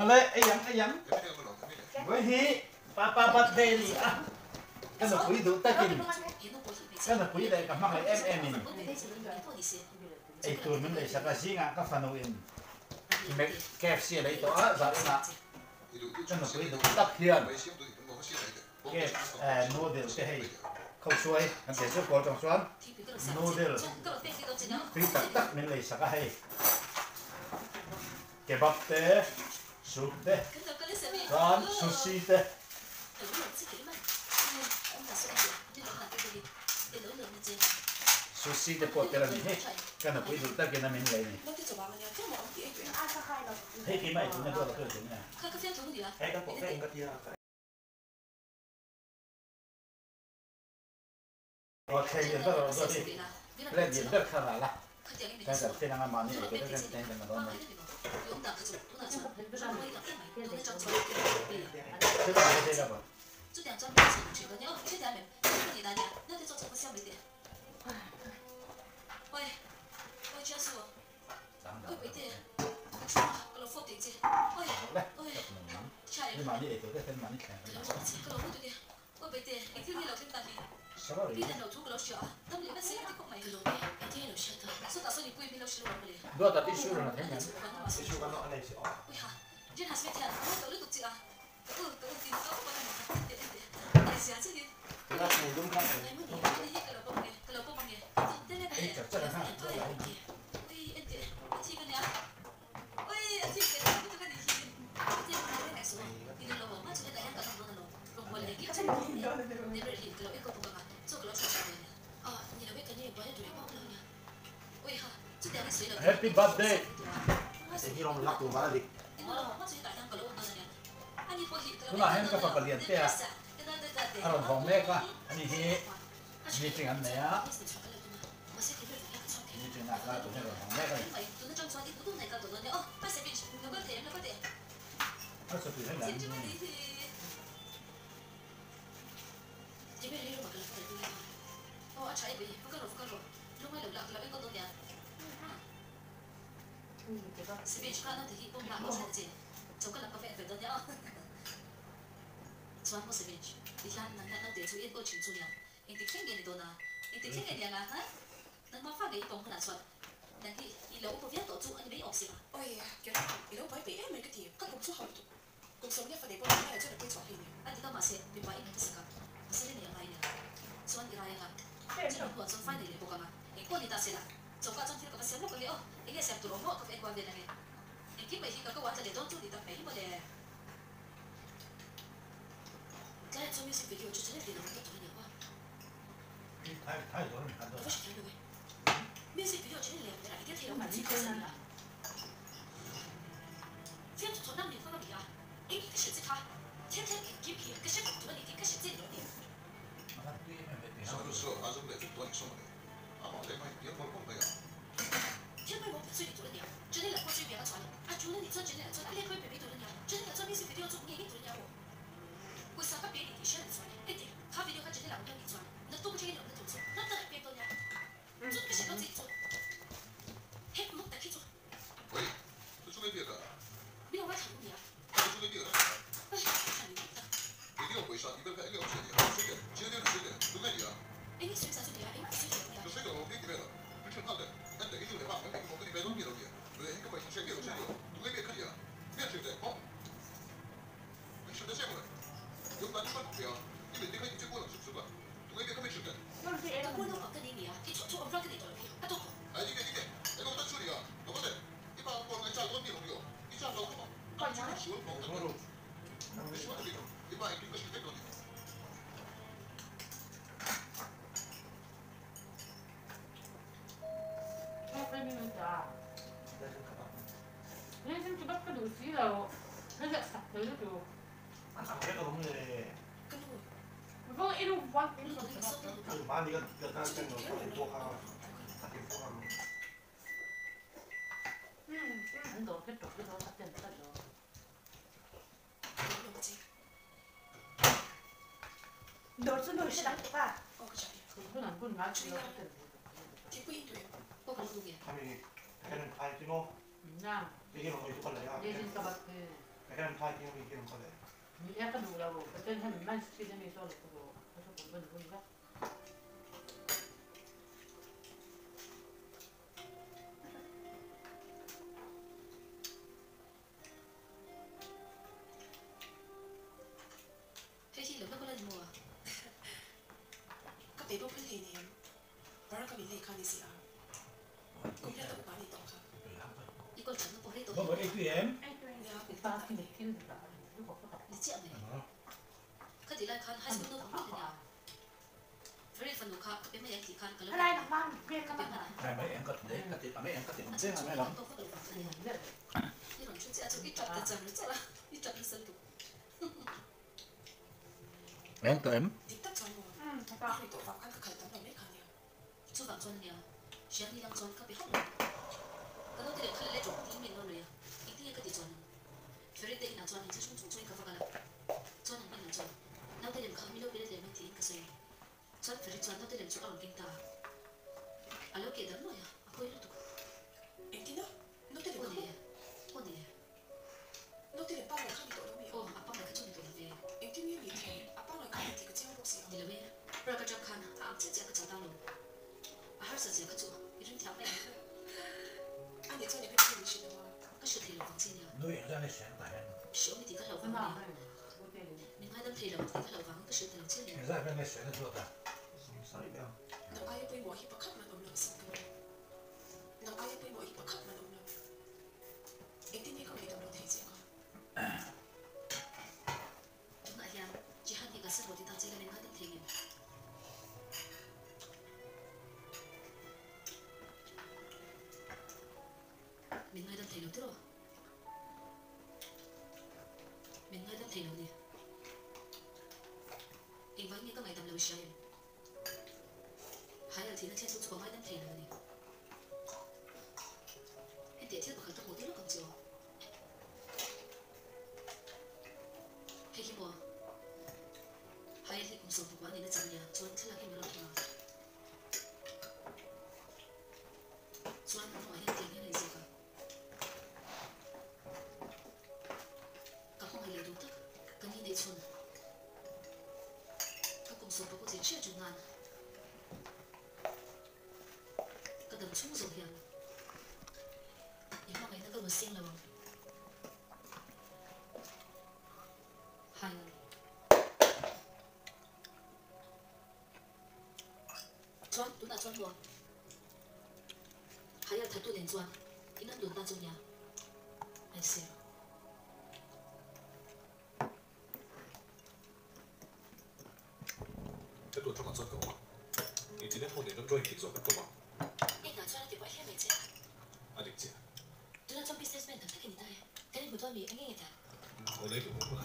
เอาเลยไอ้ยังไว้ฮีปลาบัดเดลี่อ่ะก็หนูคุยดูตะกินก็หนูคุยเลยกับมักเลยนี่ไอ้ตัวมันเลยสักสิ่งอ่ะก็ฟันเอาเองที่ไม่แก้เสียเลยตัวสารนะก็หนูคุยดูตักเทียนแก้นูเดลจะให้เขาช่วยกันเสียสุดก่อนจังส่วนนูเดลที่ตักมันเลยสักให้เก็บบับเตะสุดเตะร้านซูชิเตะซูชิเตะปวดกันนี่กันนะคุยดูตักกันนั่นมันเลยนี่เฮ้ยกินไม่ถึงนั่นตัวละเกินถึงเนี่ยไอ้ก็ปวดแรงก็เที่ยวโอเคเดี๋ยวเราจะดิเล่นเดี๋ยวเลิกขนาดละแต่แต่ที่นั่งมานี่เดี๋ยวเล่นกันมาตอนนี้这个还是这个吧。这两张表情，这个你哦，这两面，这你拿的，那得做这个小美的。喂，加速。喂，别的，个老佛弟子。喂，你买你来做，再分买你看。个老佛弟弟，喂别的，你听你老听大的。什么？别的老土个老小，他们那边谁的国买的路？别的老小的，说打算你贵别老小路不嘞？不要打地修了，天天。地修干到哪里去啊？喂哈，这还是没听，我走路都知啊。Happy birthday. Ini orang nak tu balik. Kuna hen ka papalian te a aron bong me ka ani hi meeting an ne a meeting na ka tu ne ron bong me ka a so tu hen la Suan mo sabihin, diyan nang dito yung ko chinchu niya. Hindi kaya ganito na, hindi kaya niya nga ha? Nang mafagay itong kanason. Nanti ilaw po biya to, ano ba yung opsi ba? Oy, kaya ilaw pa yung may kati, kakong suha ito. Kung sa mga faday po, kaya dyan na po yung suha niya. At ikaw masih, bibayin na kasaka. Masali na yung lain niya. Suan iraya nga. Diyan po, suan fine nila po ka nga. Ikaw nita sila. So ka, suan sila ka pasya mo kami, oh, hindi siya turong mo, kapag ikaw din namin. Hindi ba yung kakawa sa lito, dito pa yung mo de. Kaya ito music video, ito sila din naman ito niya pa. Tayo doon, kando. Tapos siya tayo music video, ito nila yung 이게 대형 맛이 있습니다. 天主从那里放到里啊，哎，可是这他天天给给皮，可是多你可是这里的。什么时候发生的多你说的？啊，我这边别光光没有。天外我本身多了点，真的来过去别个传，啊，除了你做真的做，啊，连会别多了点，真的做music video 做你也多了点我。为啥个别的些人做？哎对，他 video 他真的来我跟你做，那都不这个人的做，那当然别多了。做个什么自己做？嘿，我带去做。喂，这出来别的。没有我谈你啊。这出来别的。哎，看你的。一定要回上，一个看一个谁的，谁的，今天谁的，都在你啊。哎，你谁啥谁的啊？哎，谁的呀？谁的我给你别的，不是他的，那等于就得把，那我给你别东西了别，对，你干嘛谁别的谁的，都给别可以啊，别谁的，好。你吃的什么了？有把你们不要，你们这个你最过了是不是吧？都给别可没吃的。那是哎，我那我跟你啊，你做我不让跟你做了，啊都好。哎，你给，哎我在处理啊，我不是，你把我来加多米了没有？你加多少嘛？啊，就是喜欢包的。你喜欢这个，你把一个是这个的。Nên chúng bắt cái đồ xí là nó giật sạch tới được rồi. Ăn sạch hết rồi đúng rồi. Vâng, ít không quan tính rồi. Từ ba đi gần ta chân nó có thể buộc vào. Thật cái buộc vào. Anh đổ cái đó thật chân thật rồi. Đổ xuống nồi sẽ đắng được à? Cái này quân ngã thì nó thật. Thì quy tuyệt. Cô còn dùng gì? Cái này phải chứ nó. Nha. 이게 너무 이거 빨라요. 예진 까맣게. 그냥 다 이기는 거네. 약간 누구라고 그때 한 몇만 시키더니 써놓고 계속 공부 누군가? 회식 몇 번이나 모아. Các bé bốc lên thì đó là các bé này khai gì à? Cũng là tụng bán đi tụng không? 이걸 잡는 거 해도. 뭐 ATM? Nhà 오빠 근데 키는다. 이거 없어. 늦지 않네. 그 딜라이 칸 하이스쿨도 보거든요. very fun 녹화 그때 몇 얘기 칸 그런. Hôm nay đọc văn viên các bạn ạ. Này mấy em có thể mấy em có thể dễ mà mấy lắm. 근데 이런 주제 아주 이쪽 됐잖아. 있잖아. 이쪽 있어도. Em tụi em. Thích tất cho mua. 응, Ba thì tội vào các khởi tấm đồng mấy khả nhiều. 주방 전이야. 시안이랑 전 커피 한 번. 그것들이 칼레 좀 이미 넣어요. 이때에 그때 저는 별일 때나 저는 이제 좀 중에 가봐가라. 저는 맨날 저 나들이 가미로 비를 내면 뒤인 것을 전 별이 전 나들이 좀 어린다. 알려게 된 거야. 아고 이래도 Em tin đó. Nó tới được không? 어디에 어디에 Nó tới được bao ngày không bị tội đâu 어 mày. 아빠가 그 전에 돌아대. Em tin như thế. Apa nói cái thì cái treo bốc xỉu. 니를 왜 브라가 좀 칸. 아 진짜 그 자다로. 아 할수 있어 그 줘. 이런条件 Anh để cho nhà biết gì xin đâu. 个实体的房间呀。 Nuôi ra này sáng tại em. 手里底个老 끝나 房 안 呢。 해. 어때? 另外的配了底个老房个实体的这里。 Ra bên này sáng là做ta. 쌀이야. Nó ai bên mỗi hiệp khắc mà đồng lòng sao cơ. Nó ai bên mỗi hiệp khắc mà đồng lòng. Em tin như không bị đồng lòng thấy gì không? đúng là hiền chỉ hai thì cả sự đi tao chơi lên hai tấm thể nghiệm mình ngay tấm thể lượng rồi mình ngay tấm thể lượng đi em vẫn như các ngày tầm lâu say hay là thì nó trên xuống ngay tấm thể lượng đi em để thiết vào khởi tông một tí nó còn chưa 회기 뭐 하이리 공소 보고 안에는 잡냐 좋은 틀하게 밀어둬 좋은 뭐 아니 되는 이제가 cả không hay là đủ tức cần như để chôn các công số có thể chia chục ngàn các đồng chung rồi hiện những ngày nó có một xin là hai chọn đúng là chọn luôn hay là thật tôi đến chọn 이는 눈 따주냐 알았어요 cái tuổi trong còn sân cầu mà thì chỉ đến một đến đôi thì rồi các cầu mà em nói cho anh thì gọi hết mày chứ anh định gì tôi là trong businessman thằng cái gì đây cái này một tuần bị anh nghe ta ở đây cũng không có